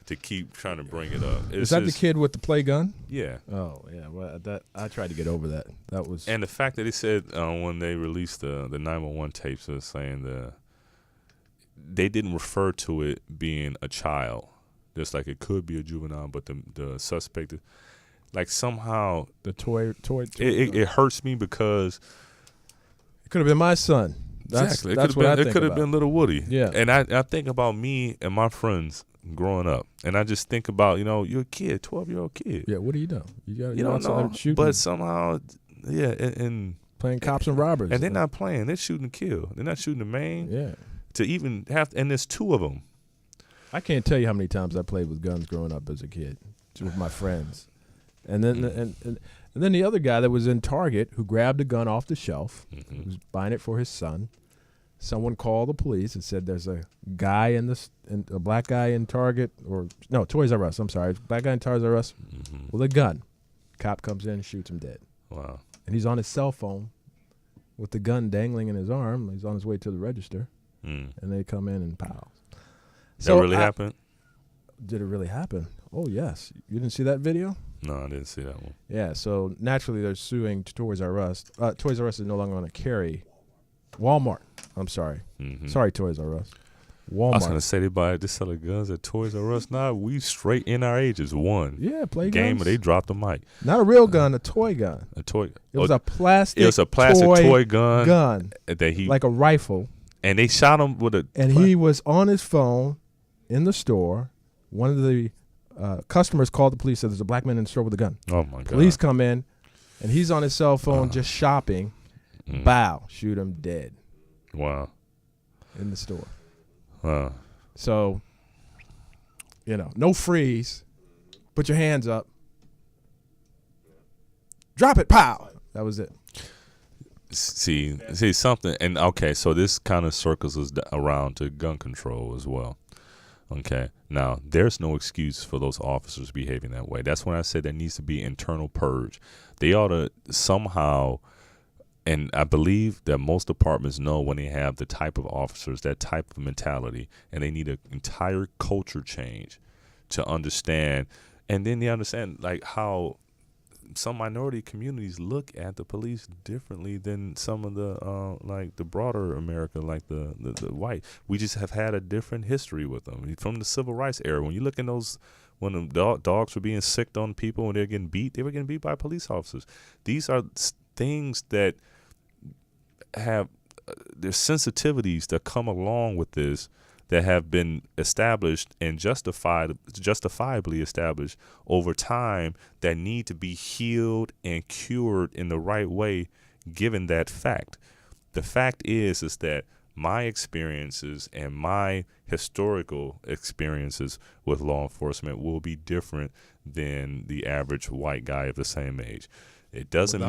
Speaker 3: to keep trying to bring it up.
Speaker 4: Is that the kid with the play gun?
Speaker 3: Yeah.
Speaker 4: Oh yeah. Well, I tried to get over that. That was.
Speaker 3: And the fact that they said when they released the 911 tapes, saying they didn't refer to it being a child. Just like it could be a juvenile, but the suspect, like somehow
Speaker 4: the toy.
Speaker 3: It hurts me because
Speaker 4: it could have been my son.
Speaker 3: Exactly.
Speaker 4: That's what I think
Speaker 3: it could have been little Woody.
Speaker 4: Yeah.
Speaker 3: And I think about me and my friends growing up, and I just think about you're a kid, 12-year-old kid.
Speaker 4: Yeah. What do you know? You
Speaker 3: don't know. But somehow, and
Speaker 4: playing cops and robbers,
Speaker 3: and they're not playing. They're shooting to kill. They're not shooting to maim.
Speaker 4: Yeah.
Speaker 3: To even have, and there's 2 of them.
Speaker 4: I can't tell you how many times I played with guns growing up as a kid with my friends. And then and then the other guy that was in Target who grabbed a gun off the shelf, was buying it for his son. Someone called the police and said there's a guy a black guy in Target, or no, Toys R Us, I'm sorry, black guy in Toys R Us with a gun. Cop comes in and shoots him dead.
Speaker 3: Wow.
Speaker 4: And he's on his cell phone with the gun dangling in his arm. He's on his way to the register. And they come in and pow.
Speaker 3: That really happened?
Speaker 4: Did it really happen? Oh, yes. You didn't see that video?
Speaker 3: No, I didn't see that one.
Speaker 4: Yeah, so naturally they're suing Toys R Us. Toys R Us is no longer going to carry Walmart. I'm sorry. Sorry, Toys R Us. Walmart.
Speaker 3: I was going to say they selling guns at Toys R Us now. We straight in our ages. One.
Speaker 4: Yeah, play
Speaker 3: game
Speaker 4: guns.
Speaker 3: They dropped the mic.
Speaker 4: Not a real gun, a toy gun.
Speaker 3: A toy.
Speaker 4: It was a plastic.
Speaker 3: It was a plastic toy gun. That he
Speaker 4: like a rifle.
Speaker 3: And they shot him with a.
Speaker 4: And he was on his phone in the store. One of the customers called the police, said there's a black man in the store with a gun.
Speaker 3: Oh, my God.
Speaker 4: Police come in, and he's on his cell phone just shopping. Bow, shoot him dead.
Speaker 3: Wow.
Speaker 4: In the store.
Speaker 3: Wow.
Speaker 4: So, no freeze. Put your hands up. Drop it, pow. That was it.
Speaker 3: See something, and okay, so this kind of circles us around to gun control as well. Okay, now there's no excuse for those officers behaving that way. That's when I said there needs to be internal purge. They ought to somehow, and I believe that most departments know when they have the type of officers, that type of mentality, and they need an entire culture change to understand, and then they understand like how some minority communities look at the police differently than some of the like the broader America, like the white. We just have had a different history with them from the civil rights era. When you look in those, when the dogs were being sicked on people and they're getting beat, they were getting beat by police officers. These are things that have there's sensitivities that come along with this that have been established and justifiably established over time that need to be healed and cured in the right way, given that fact. The fact is that my experiences and my historical experiences with law enforcement will be different than the average white guy of the same age. It doesn't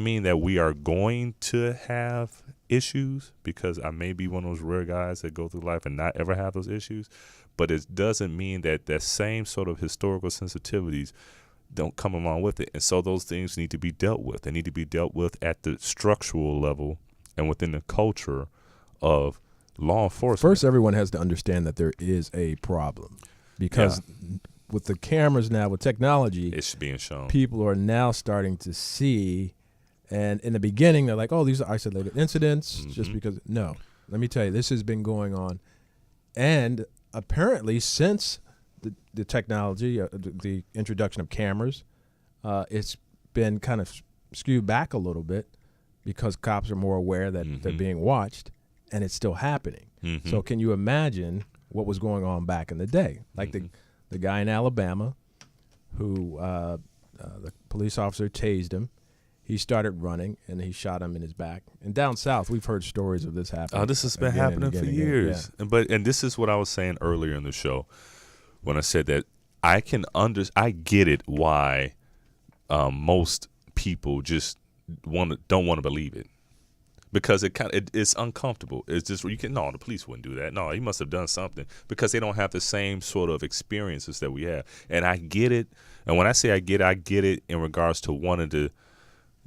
Speaker 3: mean that we are going to have issues, because I may be one of those rare guys that go through life and not ever have those issues, but it doesn't mean that that same sort of historical sensitivities don't come along with it. And so those things need to be dealt with. They need to be dealt with at the structural level and within the culture of law enforcement.
Speaker 4: First, everyone has to understand that there is a problem, because with the cameras now, with technology,
Speaker 3: it's being shown. People
Speaker 4: are now starting to see. And in the beginning, they're like, oh, these are isolated incidents just because. No, let me tell you, this has been going on. And apparently since the technology, the introduction of cameras, it's been kind of skewed back a little bit because cops are more aware that they're being watched, and it's still happening. So can you imagine what was going on back in the day? Like the guy in Alabama who the police officer tased him. He started running, and he shot him in his back. And down south, we've heard stories of this happening.
Speaker 3: Oh, this has been happening for years. Yeah. And this is what I was saying earlier in the show when I said that I get it why most people just don't want to believe it, because it's uncomfortable. It's just the police wouldn't do that. No, he must have done something, because they don't have the same sort of experiences that we have. And I get it. And when I say I get it in regards to wanting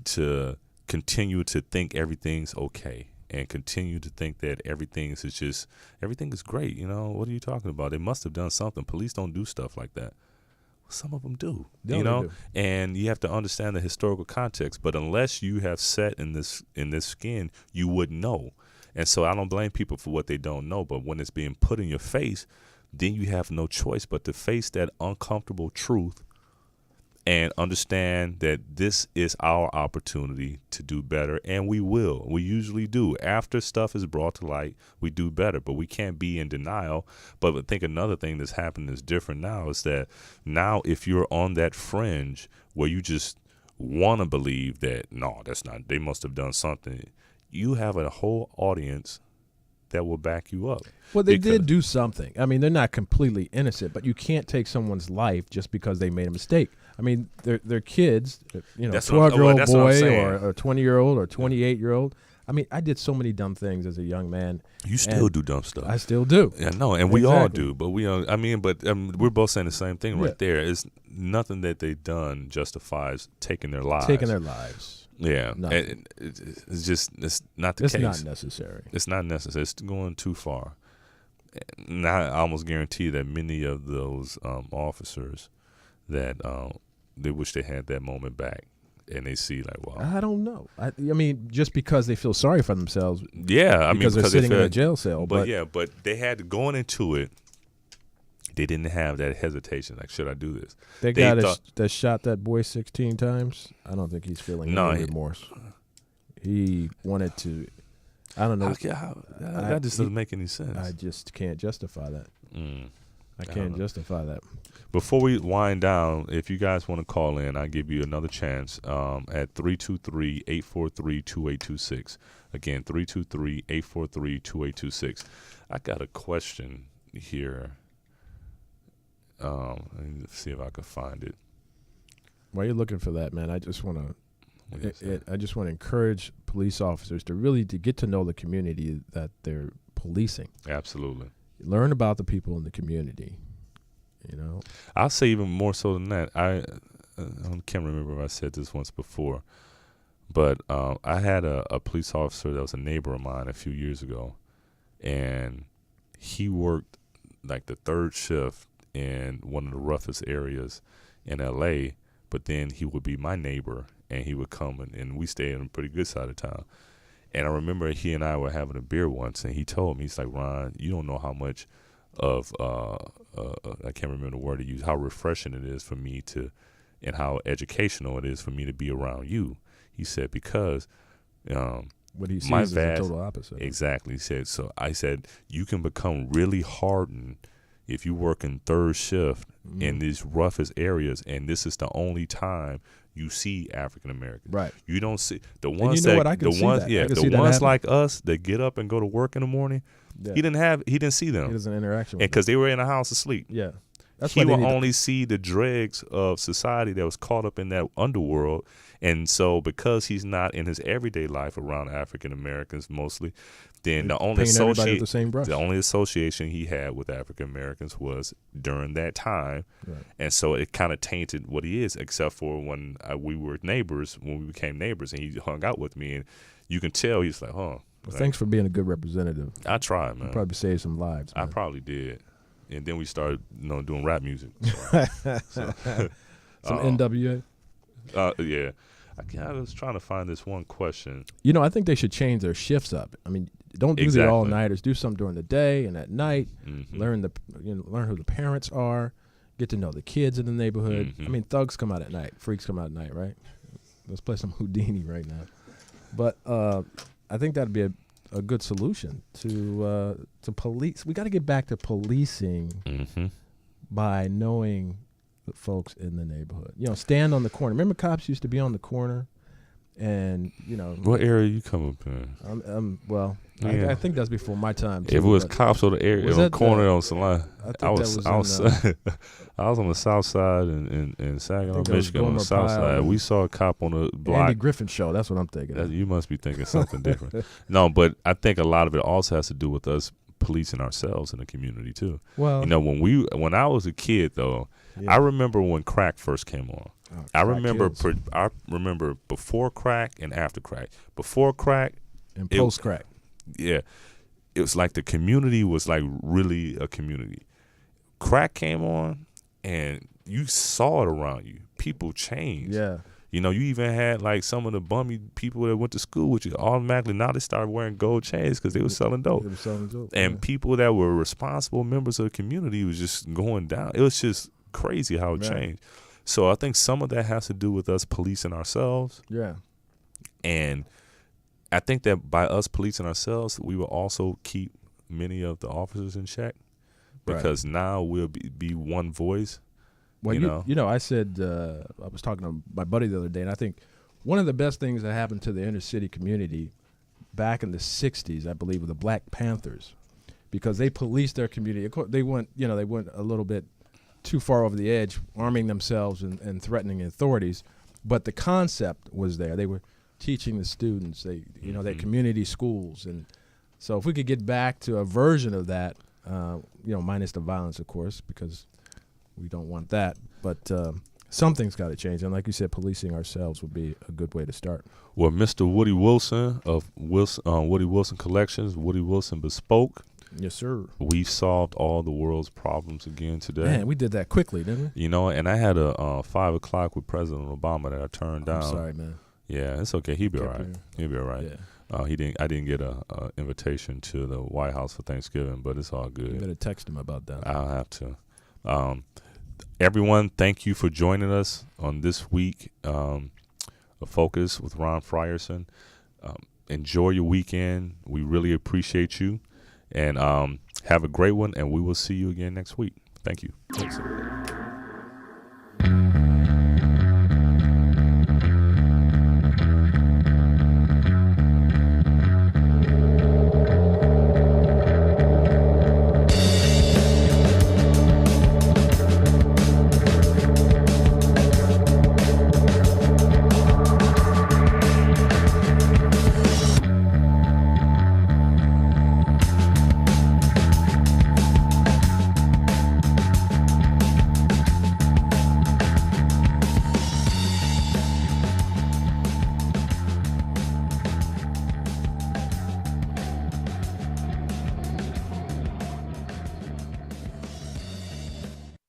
Speaker 3: to continue to think everything's okay and continue to think that everything is great. What are you talking about? They must have done something. Police don't do stuff like that. Some of them do, and you have to understand the historical context. But unless you have sat in this skin, you wouldn't know. And so I don't blame people for what they don't know. But when it's being put in your face, then you have no choice but to face that uncomfortable truth and understand that this is our opportunity to do better. And we will. We usually do. After stuff is brought to light, we do better. But we can't be in denial. But I think another thing that's happening is different now is that now if you're on that fringe where you just want to believe that, no, that's not, they must have done something, you have a whole audience that will back you up.
Speaker 4: Well, they did do something. I mean, they're not completely innocent, but you can't take someone's life just because they made a mistake. I mean, they're kids, a 12-year-old boy or a 20-year-old or 28-year-old. I mean, I did so many dumb things as a young man.
Speaker 3: You still do dumb stuff.
Speaker 4: I still do.
Speaker 3: Yeah, no, and we all do. But we're both saying the same thing right there. It's nothing that they've done justifies taking their lives. Yeah, it's not the case.
Speaker 4: It's not necessary.
Speaker 3: It's not necessary. It's going too far. And I almost guarantee that many of those officers that they wish they had that moment back, and they see like, wow.
Speaker 4: I don't know. I mean, just because they feel sorry for themselves.
Speaker 3: Yeah,
Speaker 4: because they're sitting in a jail cell.
Speaker 3: But they had going into it. They didn't have that hesitation. Like, should I do this?
Speaker 4: They got that shot that boy 16 times. I don't think he's feeling any remorse. He wanted to. I don't know.
Speaker 3: That just doesn't make any sense.
Speaker 4: I just can't justify that. I can't justify that.
Speaker 3: Before we wind down, if you guys want to call in, I'll give you another chance at 323-843-2826. Again, 323-843-2826. I got a question here. Let me see if I can find it.
Speaker 4: While you're looking for that, man, I just want to encourage police officers to get to know the community that they're policing.
Speaker 3: Absolutely.
Speaker 4: Learn about the people in the community.
Speaker 3: I'll say even more so than that. I can't remember if I said this once before, but I had a police officer that was a neighbor of mine a few years ago, and he worked like the third shift in one of the roughest areas in L.A., but then he would be my neighbor, and he would come, and we stayed on a pretty good side of town. And I remember he and I were having a beer once, and he told me, he's like, Ron, you don't know how much of, I can't remember the word to use, how refreshing it is for me to, and how educational it is for me to be around you. He said, because
Speaker 4: what he sees is the total opposite.
Speaker 3: Exactly. He said, so I said, you can become really hardened if you work in third shift in these roughest areas, and this is the only time you see African Americans.
Speaker 4: Right.
Speaker 3: You don't see the ones the ones like us that get up and go to work in the morning. Yeah. He didn't see them.
Speaker 4: He doesn't interaction with them
Speaker 3: because they were in the house asleep.
Speaker 4: Yeah.
Speaker 3: He will only see the dregs of society that was caught up in that underworld. And so because he's not in his everyday life around African Americans mostly, then the only association he had with African Americans was during that time. Right. And so it kind of tainted what he is, except for when we were neighbors, when we became neighbors, and he hung out with me. And you can tell he's like,
Speaker 4: Well, thanks for being a good representative.
Speaker 3: I tried, man.
Speaker 4: You probably saved some lives, man.
Speaker 3: I probably did. And then we started, doing rap music.
Speaker 4: Some NWA.
Speaker 3: Yeah. I was trying to find this one question.
Speaker 4: I think they should change their shifts up. I mean, don't do the all-nighters. Do some during the day and at night. Mm-hmm. Learn who the parents are. Get to know the kids in the neighborhood. Mm-hmm. I mean, thugs come out at night. Freaks come out at night, right? Let's play some Houdini right now. But I think that'd be a good solution to police. We got to get back to policing by knowing the folks in the neighborhood. Stand on the corner. Remember cops used to be on the corner and,
Speaker 3: What area you come up in?
Speaker 4: Well,
Speaker 3: Yeah.
Speaker 4: I think that's before my time, too.
Speaker 3: If it was cops on the area,
Speaker 4: Was
Speaker 3: on the
Speaker 4: that
Speaker 3: corner
Speaker 4: the-
Speaker 3: on Salon,
Speaker 4: I
Speaker 3: was I was on the south side in Saginaw,
Speaker 4: think that was
Speaker 3: Michigan, on the
Speaker 4: Gomer
Speaker 3: south
Speaker 4: Pyle
Speaker 3: side.
Speaker 4: and
Speaker 3: We saw a cop on the block.
Speaker 4: Andy Griffin show. That's what I'm thinking.
Speaker 3: You must be thinking something different. No, but I think a lot of it also has to do with us policing ourselves in the community too.
Speaker 4: Well,
Speaker 3: When I was a kid though,
Speaker 4: yeah.
Speaker 3: I remember when crack first came on.
Speaker 4: Oh,
Speaker 3: I
Speaker 4: crack
Speaker 3: remember
Speaker 4: kills.
Speaker 3: I remember before crack and after crack. Before crack,
Speaker 4: and post crack.
Speaker 3: yeah, it was like the community was like really a community. Crack came on, and you saw it around you. People changed.
Speaker 4: Yeah.
Speaker 3: You even had like some of the bummy people that went to school with you automatically. Now they started wearing gold chains because they were selling dope.
Speaker 4: They were selling dope,
Speaker 3: And
Speaker 4: yeah.
Speaker 3: people that were responsible members of the community was just going down. It was just crazy how it
Speaker 4: Right.
Speaker 3: changed. So I think some of that has to do with us policing ourselves.
Speaker 4: Yeah.
Speaker 3: And I think that by us policing ourselves, we will also keep many of the officers in check because now we'll be one voice.
Speaker 4: Well, I said, I was talking to my buddy the other day, and I think one of the best things that happened to the inner city community back in the 60s, I believe, were the Black Panthers, because they policed their community. Of course, they went a little bit too far over the edge, arming themselves and threatening authorities, but the concept was there. They were teaching the students, their community schools. And so if we could get back to a version of that, minus the violence, of course, because we don't want that. But something's got to change. And like you said, policing ourselves would be a good way to start.
Speaker 3: Well, Mr. Woody Wilson of Woody Wilson Collections, Woody Wilson Bespoke.
Speaker 4: Yes, sir.
Speaker 3: We solved all the world's problems again today.
Speaker 4: Man, we did that quickly, didn't we?
Speaker 3: And I had a 5 o'clock with President Obama that I turned down.
Speaker 4: I'm sorry, man.
Speaker 3: Yeah, it's okay. He'll be all
Speaker 4: Kept
Speaker 3: right.
Speaker 4: hearing.
Speaker 3: He'll be all right.
Speaker 4: Yeah.
Speaker 3: I didn't get a invitation to the White House for Thanksgiving, but it's all good.
Speaker 4: You better text him about that.
Speaker 3: I'll have to. Everyone, thank you for joining us on this week of Focus with Ron Frierson. Enjoy your weekend. We really appreciate you. And have a great one, and we will see you again next week. Thank you.
Speaker 4: Thanks.